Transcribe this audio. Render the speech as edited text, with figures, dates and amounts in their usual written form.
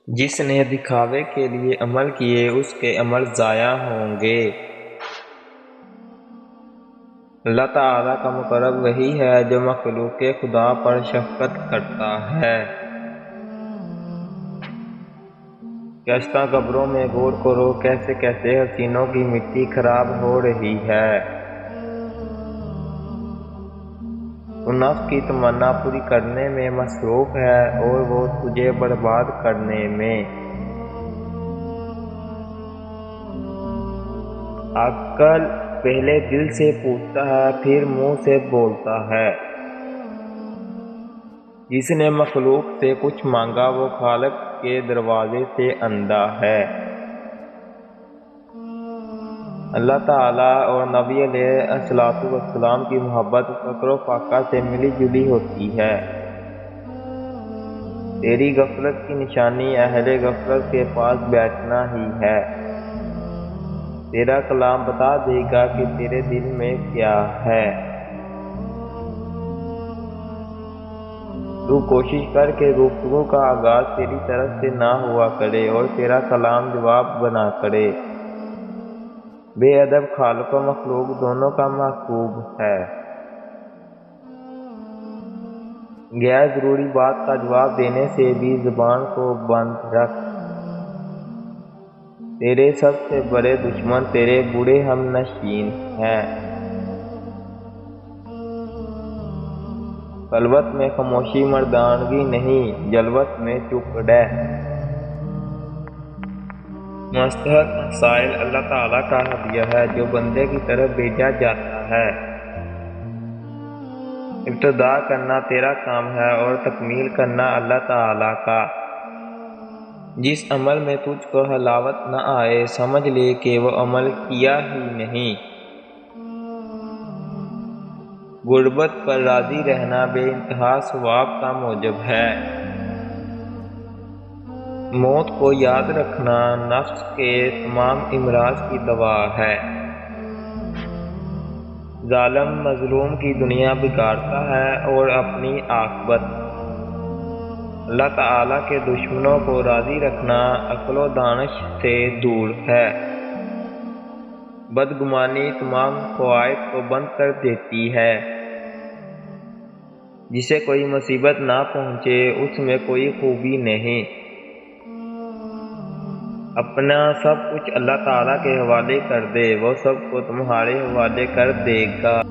جس نے دکھاوے کے لیے عمل کیے اس کے عمل ضائع ہوں گے۔ اللہ تعالیٰ کا مقرب وہی ہے جو مخلوق خدا پر شفقت کرتا ہے۔ گزشتہ قبروں میں غور کرو کیسے کیسے حسینوں کی مٹی خراب ہو رہی ہے۔ تو نفس کی تمنا پوری کرنے میں مصروف ہے اور وہ تجھے برباد کرنے میں۔ عقل پہلے دل سے پوچھتا ہے پھر منہ سے بولتا ہے۔ جس نے مخلوق سے کچھ مانگا وہ خالق کے دروازے سے اندھا ہے۔ اللہ تعالیٰ اور نبی علیہ السلام کی محبت فقر و فاقہ سے ملی جلی ہوتی ہے۔ تیری غفلت کی نشانی اہل غفلت کے پاس بیٹھنا ہی ہے۔ تیرا کلام بتا دے گا کہ تیرے دل میں کیا ہے۔ تو کوشش کر کے گفتگو کا آغاز تیری طرف سے نہ ہوا کرے اور تیرا کلام جواب بنا کرے۔ بے ادب خالق و مخلوق دونوں کا محبوب ہے۔ غیر ضروری بات کا جواب دینے سے بھی زبان کو بند رکھ۔ تیرے سب سے بڑے دشمن تیرے برے ہم نشین ہیں۔ خلوت میں خاموشی مردانگی نہیں، جلوت میں چپ رہ۔ مستحق مسائل اللہ تعالیٰ کا ہدیہ ہے جو بندے کی طرف بھیجا جاتا ہے۔ ابتدا کرنا تیرا کام ہے اور تکمیل کرنا اللہ تعالیٰ کا۔ جس عمل میں تجھ کو حلاوت نہ آئے سمجھ لے کہ وہ عمل کیا ہی نہیں۔ غربت پر راضی رہنا بے انتہا ثواب کا موجب ہے۔ موت کو یاد رکھنا نفس کے تمام امراض کی دوا ہے۔ ظالم مظلوم کی دنیا بگاڑتا ہے اور اپنی عاقبت۔ اللہ تعالیٰ کے دشمنوں کو راضی رکھنا عقل و دانش سے دور ہے۔ بدگمانی تمام فوائد کو بند کر دیتی ہے۔ جسے کوئی مصیبت نہ پہنچے اس میں کوئی خوبی نہیں۔ اپنا سب کچھ اللہ تعالیٰ کے حوالے کر دے، وہ سب کو تمہارے حوالے کر دے گا۔